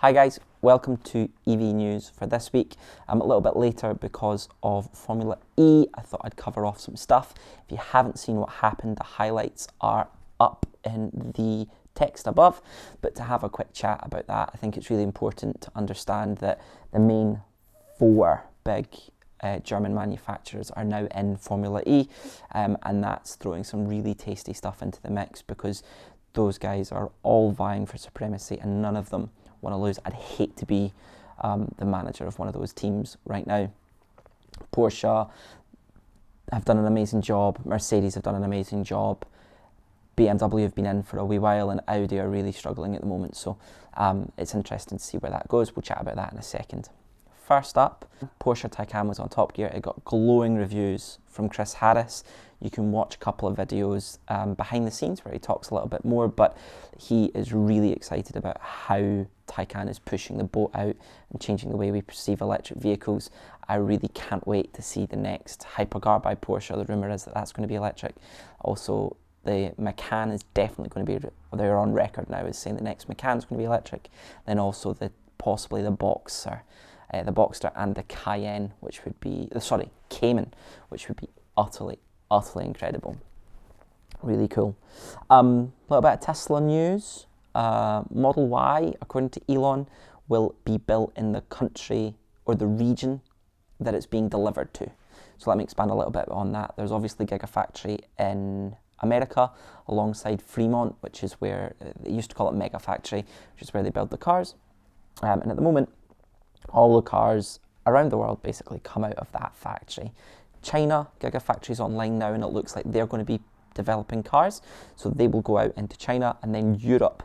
Hi guys, welcome to EV News for this week. I'm a little bit later because of Formula E. I thought I'd cover off some stuff. If you haven't seen what happened, the highlights are up in the text above. But to have a quick chat about that, I think it's really important to understand that the main four big German manufacturers are now in Formula E, and that's throwing some really tasty stuff into the mix because those guys are all vying for supremacy and none of them want to lose. I'd hate to be the manager of one of those teams right now. Porsche have done an amazing job, Mercedes have done an amazing job, BMW have been in for a wee while, and Audi are really struggling at the moment, so it's interesting to see where that goes. We'll chat about that in a second. First up, Porsche Taycan was on Top Gear. It got glowing reviews from Chris Harris. You can watch a couple of videos behind the scenes where he talks a little bit more, but he is really excited about how Taycan is pushing the boat out and changing the way we perceive electric vehicles. I really can't wait to see the next Hypercar by Porsche. The rumour is that that's going to be electric. Also, the Macan is definitely going to be, they're on record now as saying the next Macan is going to be electric. Then also possibly the Boxster and the Cayenne, which would be, Cayman, which would be utterly incredible. Really cool. A little bit of Tesla news. Model Y, according to Elon, will be built in the country or the region that it's being delivered to. So let me expand a little bit on that. There's obviously Gigafactory in America alongside Fremont, which is where they used to call it Mega Factory, which is where they build the cars. And at the moment, all the cars around the world basically come out of that factory. China, Gigafactory's online now, and it looks like they're going to be developing cars. So they will go out into China, and then Europe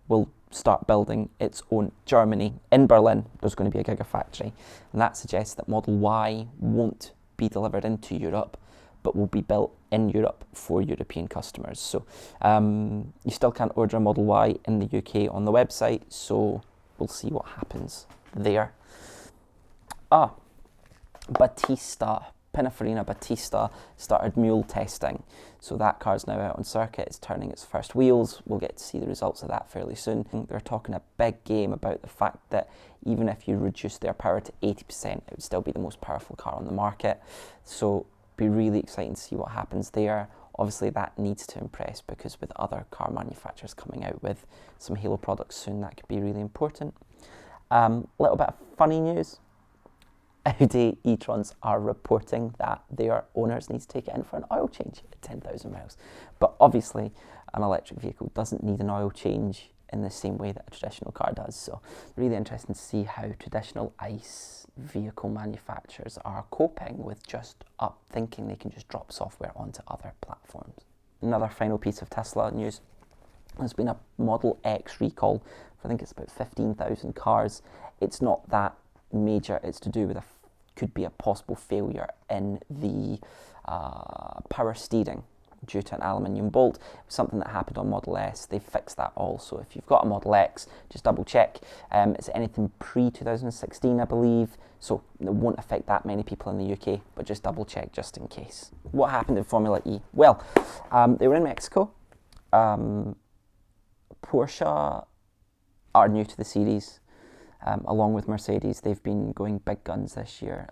will start building its own. Germany, in Berlin, there's going to be a Gigafactory. And that suggests that Model Y won't be delivered into Europe, but will be built in Europe for European customers. So you still can't order a Model Y in the UK on the website, so we'll see what happens there. Pininfarina Battista started mule testing. So that car's now out on circuit. It's turning its first wheels. We'll get to see the results of that fairly soon. They're talking a big game about the fact that even if you reduce their power to 80%, it would still be the most powerful car on the market. So be really exciting to see what happens there. Obviously that needs to impress because with other car manufacturers coming out with some Halo products soon, that could be really important. Little bit of funny news. Audi e-trons are reporting that their owners need to take it in for an oil change at 10,000 miles. But obviously, an electric vehicle doesn't need an oil change in the same way that a traditional car does. So really interesting to see how traditional ICE vehicle manufacturers are coping with just thinking they can just drop software onto other platforms. Another final piece of Tesla news. There's been a Model X recall for I think it's about 15,000 cars. It's not that major. It's to do with could be a possible failure in the power steering due to an aluminium bolt. It was something that happened on Model S. They fixed that all. So if you've got a Model X, just double check. It's anything pre-2016, I believe. So it won't affect that many people in the UK, but just double check just in case. What happened in Formula E? Well, they were in Mexico. Porsche are new to the series. Along with Mercedes, they've been going big guns this year.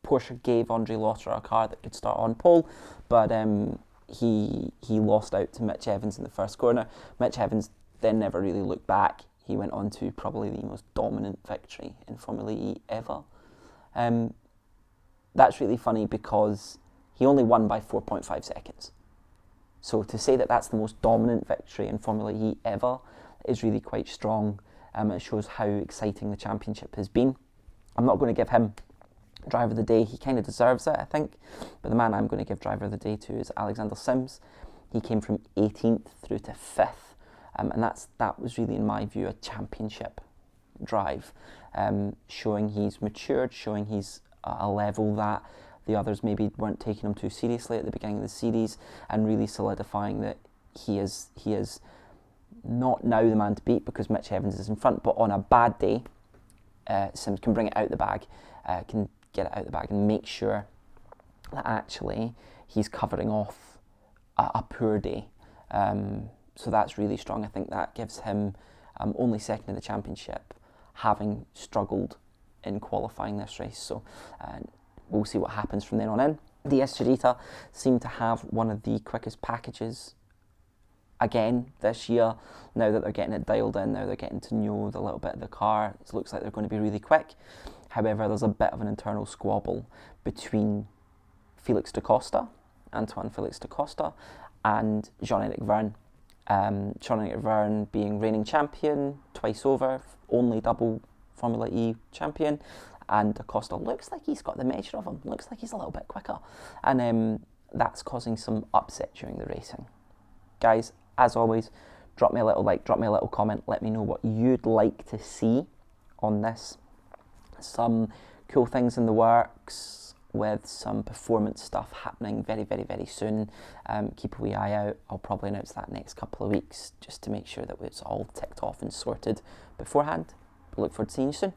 Porsche gave Andre Lotterer a car that could start on pole, but he lost out to Mitch Evans in the first corner. Mitch Evans then never really looked back. He went on to probably the most dominant victory in Formula E ever. That's really funny because he only won by 4.5 seconds. So to say that that's the most dominant victory in Formula E ever is really quite strong. It shows how exciting the championship has been. I'm not going to give him driver of the day. He kind of deserves it, I think. But the man I'm going to give driver of the day to is Alexander Sims. He came from 18th through to 5th. And that was really, in my view, a championship drive. Showing he's matured, showing he's a level that the others maybe weren't taking him too seriously at the beginning of the series, and really solidifying that he is not now the man to beat because Mitch Evans is in front, but on a bad day, Sims can bring it out the bag, can get it out the bag and make sure that actually he's covering off a poor day. So that's really strong. I think that gives him only second in the championship, having struggled in qualifying this race. So we'll see what happens from then on in. DS Chirita seem to have one of the quickest packages again this year. Now that they're getting it dialed in, now they're getting to know the little bit of the car, it looks like they're going to be really quick. However, there's a bit of an internal squabble between Felix da Costa, Antoine Felix da Costa, and Jean-Eric Vergne. Jean-Eric Vergne being reigning champion twice over, only double Formula E champion, and da Costa looks like he's got the measure of him, looks like he's a little bit quicker, and that's causing some upset during the racing. Guys, as always, drop me a little like, drop me a little comment, let me know what you'd like to see on this. Some cool things in the works with some performance stuff happening very, very, very soon. Keep a wee eye out. I'll probably announce that next couple of weeks just to make sure that it's all ticked off and sorted beforehand. But look forward to seeing you soon.